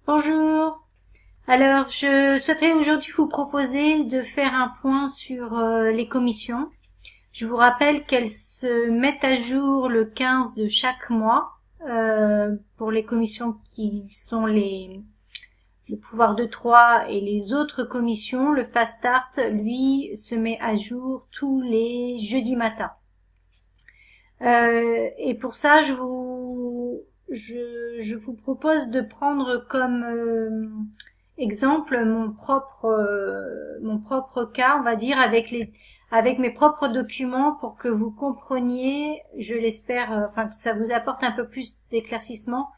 Bonjour. Alors, je souhaiterais aujourd'hui vous proposer de faire un point sur les commissions. Je vous rappelle qu'elles se mettent à jour le 15 de chaque mois pour les commissions qui sont le pouvoir de 3 et les autres commissions. Le Fast Start, lui, se met à jour tous les jeudis matins. Et pour ça, je vous propose de prendre comme exemple mon propre cas, on va dire, avec mes propres documents pour que vous compreniez, je l'espère, enfin que ça vous apporte un peu plus d'éclaircissement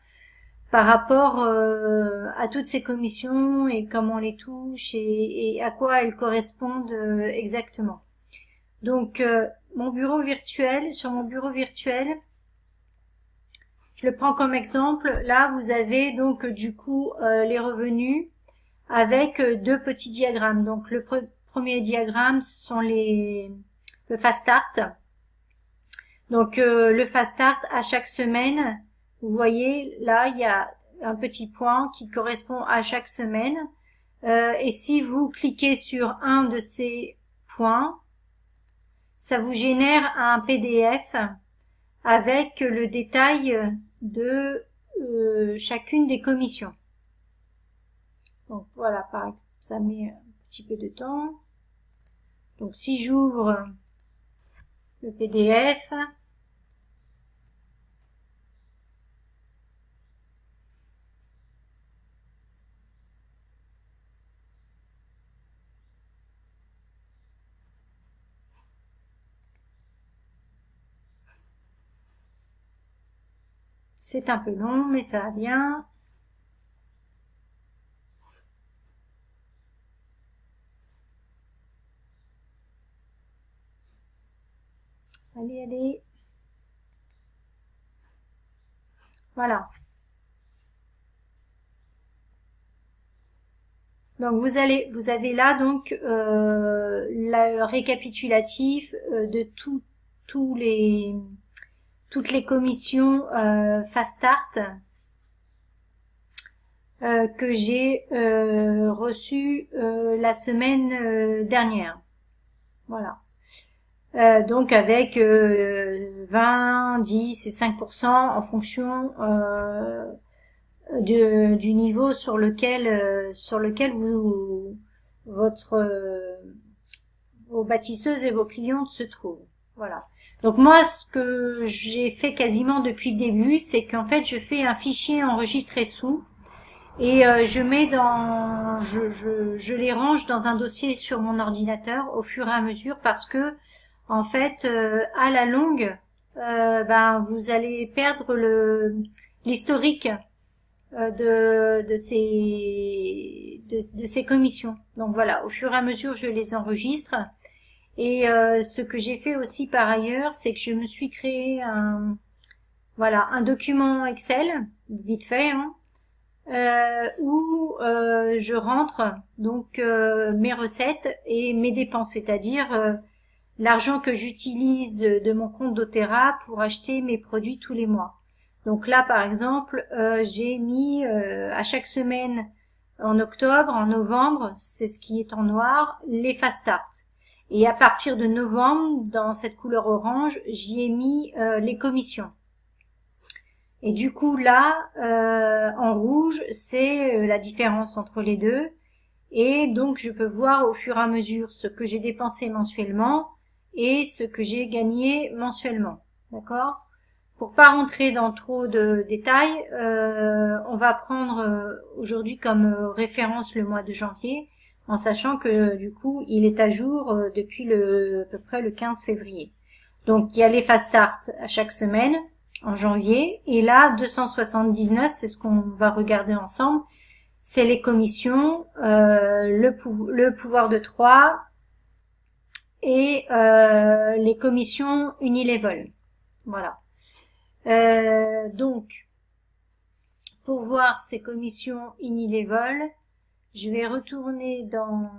par rapport à toutes ces commissions et comment on les touche et à quoi elles correspondent exactement. Donc sur mon bureau virtuel, je le prends comme exemple. Là, vous avez donc du coup les revenus avec deux petits diagrammes. Donc le premier diagramme, ce sont le Fast Start. Donc le Fast Start, à chaque semaine, vous voyez, là, il y a un petit point qui correspond à chaque semaine. Et si vous cliquez sur un de ces points, ça vous génère un PDF avec le détail de chacune des commissions. Donc voilà, pareil, ça met un petit peu de temps. Donc si j'ouvre le PDF, c'est un peu long, mais ça va bien. Allez, allez. Voilà. Donc vous avez là donc le récapitulatif de toutes les commissions Fast Start que j'ai reçues la semaine dernière. Voilà. Donc avec 20, 10 et 5% en fonction du niveau sur lequel vos bâtisseuses et vos clientes se trouvent. Voilà. Donc moi, ce que j'ai fait quasiment depuis le début, c'est qu'en fait, je fais un fichier enregistré sous et je les range dans un dossier sur mon ordinateur au fur et à mesure parce que en fait, à la longue, vous allez perdre l'historique de ces commissions. Donc voilà, au fur et à mesure, je les enregistre. Et ce que j'ai fait aussi par ailleurs, c'est que je me suis créé un document Excel, vite fait, hein, où je rentre donc mes recettes et mes dépenses, c'est-à-dire l'argent que j'utilise de mon compte doTERRA pour acheter mes produits tous les mois. Donc là, par exemple, j'ai mis à chaque semaine en octobre, en novembre, c'est ce qui est en noir, les Fast Start. Et à partir de novembre, dans cette couleur orange, j'y ai mis les commissions. Et du coup, là, en rouge, c'est la différence entre les deux. Et donc, je peux voir au fur et à mesure ce que j'ai dépensé mensuellement et ce que j'ai gagné mensuellement. D'accord ? Pour pas rentrer dans trop de détails, on va prendre aujourd'hui comme référence le mois de janvier, en sachant que du coup, il est à jour depuis à peu près le 15 février. Donc, il y a les Fast Start à chaque semaine en janvier, et là, 279, c'est ce qu'on va regarder ensemble, c'est les commissions, le pouvoir de 3 et les commissions Unilevel. Voilà. Donc, pour voir ces commissions Unilevel, je vais retourner dans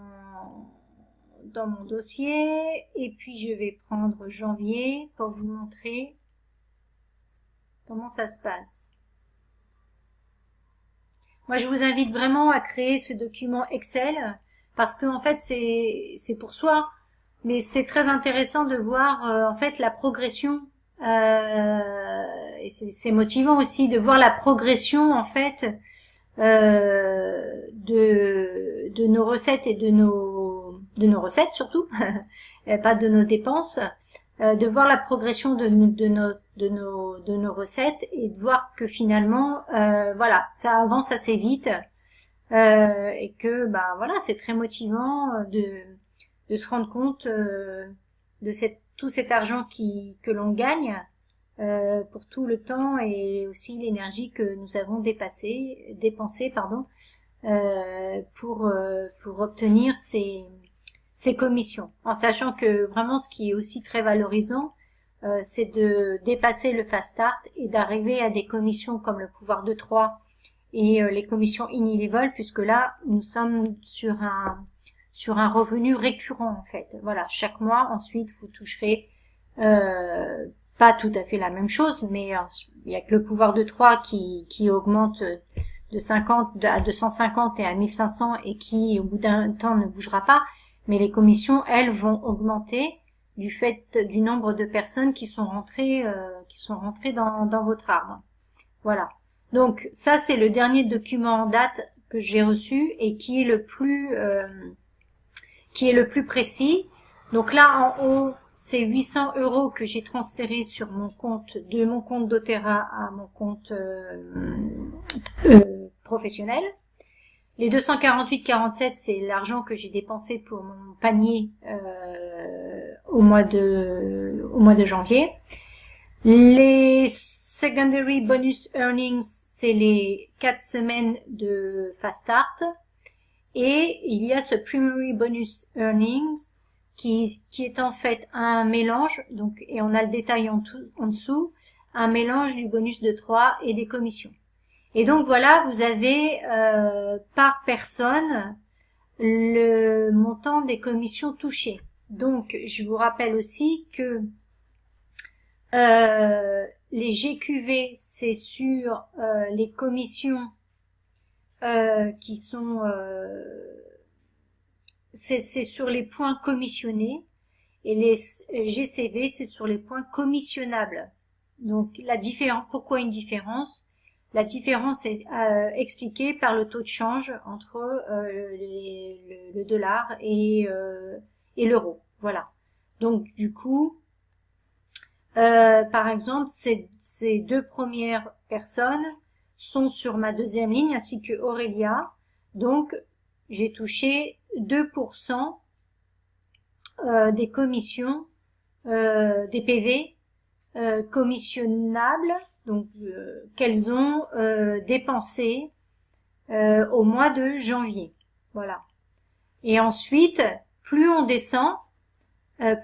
mon dossier et puis je vais prendre janvier pour vous montrer comment ça se passe. Moi, je vous invite vraiment à créer ce document Excel parce que en fait, c'est pour soi, mais c'est très intéressant de voir en fait la progression et c'est motivant aussi de voir la progression en fait de nos recettes et de nos recettes surtout, et pas de nos dépenses, de voir la progression de nos recettes et de voir que finalement voilà, ça avance assez vite et que bah voilà, c'est très motivant de se rendre compte de tout cet argent que l'on gagne pour tout le temps et aussi l'énergie que nous avons dépensé pardon, pour obtenir ces commissions. En sachant que vraiment ce qui est aussi très valorisant, c'est de dépasser le fast start et d'arriver à des commissions comme le pouvoir de 3 et les commissions in-level, puisque là, nous sommes sur un revenu récurrent en fait. Voilà, chaque mois, ensuite, vous toucherez pas tout à fait la même chose, mais il y a que le pouvoir de 3 qui augmente de 50 à 250 et à 1500 et qui au bout d'un temps ne bougera pas, mais les commissions elles vont augmenter du fait du nombre de personnes qui sont rentrées dans votre arbre. Voilà. Donc ça c'est le dernier document en date que j'ai reçu et qui est le plus précis. Donc là en haut c'est 800 € que j'ai transféré sur mon compte, de mon compte doTERRA à mon compte professionnel. Les 248,47 c'est l'argent que j'ai dépensé pour mon panier au mois de janvier. Les secondary bonus earnings c'est les 4 semaines de fast start et il y a ce primary bonus earnings qui est en fait un mélange, donc, et on a le détail en dessous, un mélange du bonus de 3 et des commissions. Et donc voilà, vous avez par personne le montant des commissions touchées. Donc je vous rappelle aussi que les GQV, c'est sur les commissions qui sont c'est sur les points commissionnés et les GCV c'est sur les points commissionnables. Donc la différence, pourquoi une différence? La différence est expliquée par le taux de change entre le dollar et l'euro. Voilà. Donc du coup, par exemple, ces deux premières personnes sont sur ma deuxième ligne ainsi que Aurélia. Donc j'ai touché 2% des commissions, des PV commissionnables, donc qu'elles ont dépensé au mois de janvier. Voilà. Et ensuite, plus on descend,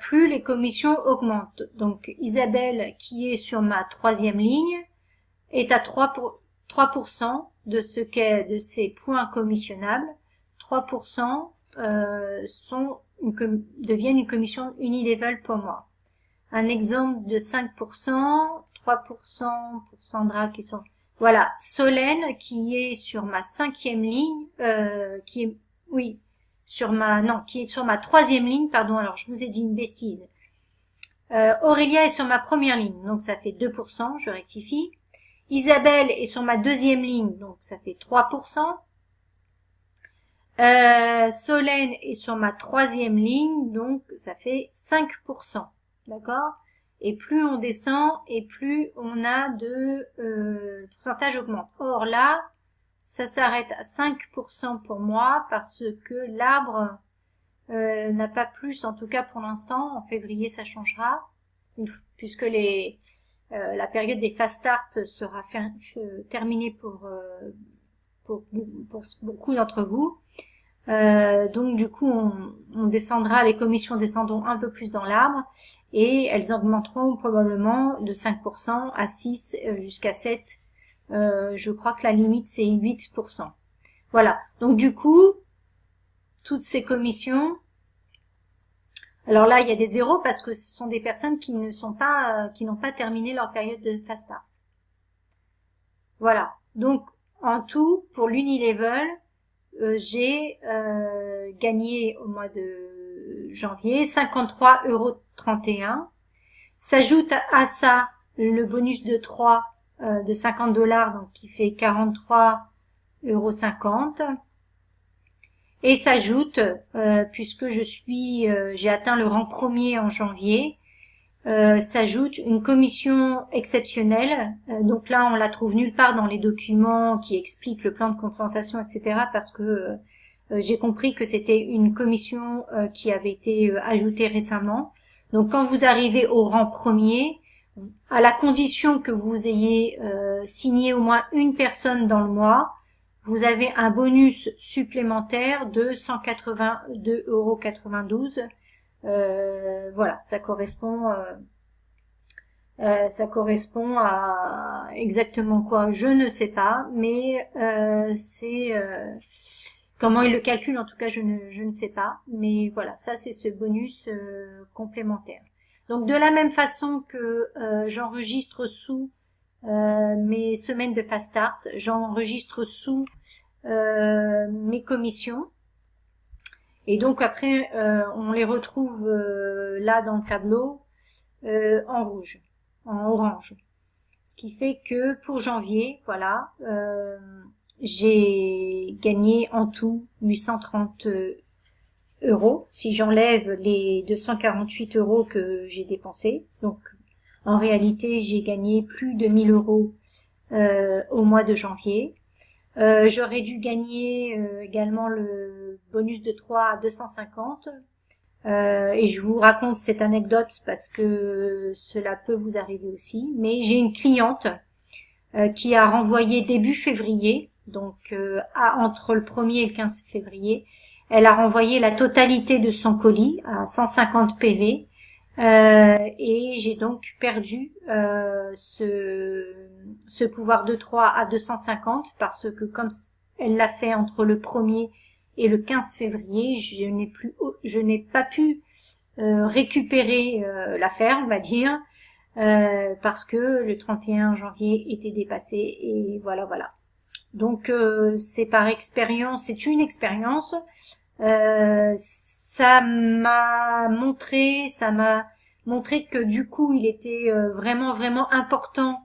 plus les commissions augmentent. Donc Isabelle, qui est sur ma troisième ligne, est à 3% de ses points commissionnables. 3% deviennent une commission unilevel pour moi. Un exemple de 5%, 3% pour Sandra qui sont... Voilà, Solène qui est sur ma cinquième ligne, qui est sur ma troisième ligne, pardon, alors je vous ai dit une bêtise. Aurélia est sur ma première ligne, donc ça fait 2%, je rectifie. Isabelle est sur ma deuxième ligne, donc ça fait 3%. Solène est sur ma troisième ligne, donc ça fait 5%. D'accord? Et plus on descend, et plus on a le pourcentage augmente. Or là, ça s'arrête à 5% pour moi, parce que l'arbre n'a pas plus, en tout cas pour l'instant. En février, ça changera, puisque la période des fast start sera terminée pour beaucoup d'entre vous. Donc du coup on descendra, les commissions descendront un peu plus dans l'arbre et elles augmenteront probablement de 5% à 6 jusqu'à 7. Je crois que la limite c'est 8%. Voilà, donc du coup toutes ces commissions, alors là il y a des zéros parce que ce sont des personnes qui n'ont pas terminé leur période de fast start. Voilà, donc en tout, pour l'Unilevel, j'ai gagné au mois de janvier 53,31 €. S'ajoute à ça le bonus de 3 de 50 $, donc qui fait 43,50 €. Et s'ajoute, puisque j'ai atteint le rang premier en janvier, s'ajoute une commission exceptionnelle. Donc là, on la trouve nulle part dans les documents qui expliquent le plan de compensation, etc. Parce que j'ai compris que c'était une commission qui avait été ajoutée récemment. Donc quand vous arrivez au rang premier, à la condition que vous ayez signé au moins une personne dans le mois, vous avez un bonus supplémentaire de 182,92 €. Voilà, ça correspond à exactement quoi, je ne sais pas, mais c'est comment ils le calculent, en tout cas je ne sais pas, mais voilà, ça c'est ce bonus complémentaire. Donc de la même façon que j'enregistre sous mes semaines de Fast Start, j'enregistre sous mes commissions. Et donc après, on les retrouve là dans le tableau en rouge, en orange. Ce qui fait que pour janvier, voilà, j'ai gagné en tout 830 € si j'enlève les 248 € que j'ai dépensés. Donc en réalité, j'ai gagné plus de 1000 € au mois de janvier. J'aurais dû gagner également le bonus de 3 à 250. Et je vous raconte cette anecdote parce que cela peut vous arriver aussi. Mais j'ai une cliente qui a renvoyé début février, donc entre le 1er et le 15 février, elle a renvoyé la totalité de son colis à 150 PV. Et j'ai donc perdu ce pouvoir de 3 à 250 parce que comme elle l'a fait entre le 1er et le 15 février, je n'ai pas pu récupérer l'affaire, on va dire, parce que le 31 janvier était dépassé et voilà. Donc c'est par expérience, c'est une expérience. Ça m'a montré que du coup il était vraiment important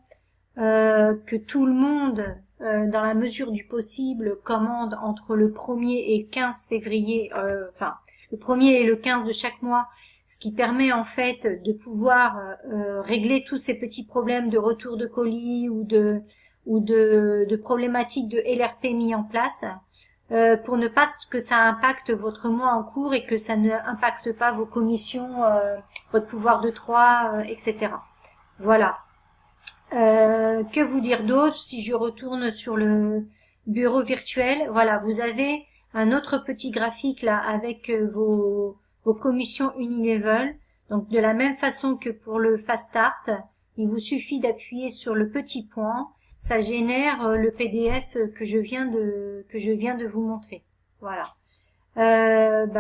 que tout le monde, dans la mesure du possible, commande entre le 1er et 15 février, enfin le 1er et le 15 de chaque mois, ce qui permet en fait de pouvoir régler tous ces petits problèmes de retour de colis ou de problématiques de LRP mis en place. Pour ne pas que ça impacte votre mois en cours et que ça ne impacte pas vos commissions, votre pouvoir de 3, etc. Voilà. Que vous dire d'autre? Si je retourne sur le bureau virtuel, voilà, vous avez un autre petit graphique là avec vos commissions Unilevel. Donc de la même façon que pour le Fast Start, il vous suffit d'appuyer sur le petit point. Ça génère le PDF que je viens de vous montrer. Voilà.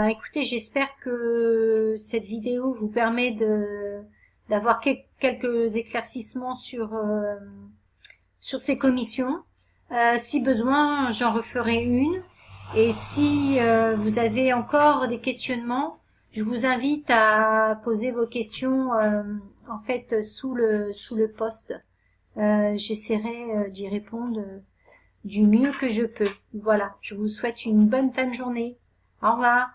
Écoutez, j'espère que cette vidéo vous permet d'avoir quelques éclaircissements sur ces commissions. Si besoin, j'en referai une. Et si vous avez encore des questionnements, je vous invite à poser vos questions en fait sous le post. J'essaierai d'y répondre du mieux que je peux. Voilà, je vous souhaite une bonne fin de journée. Au revoir.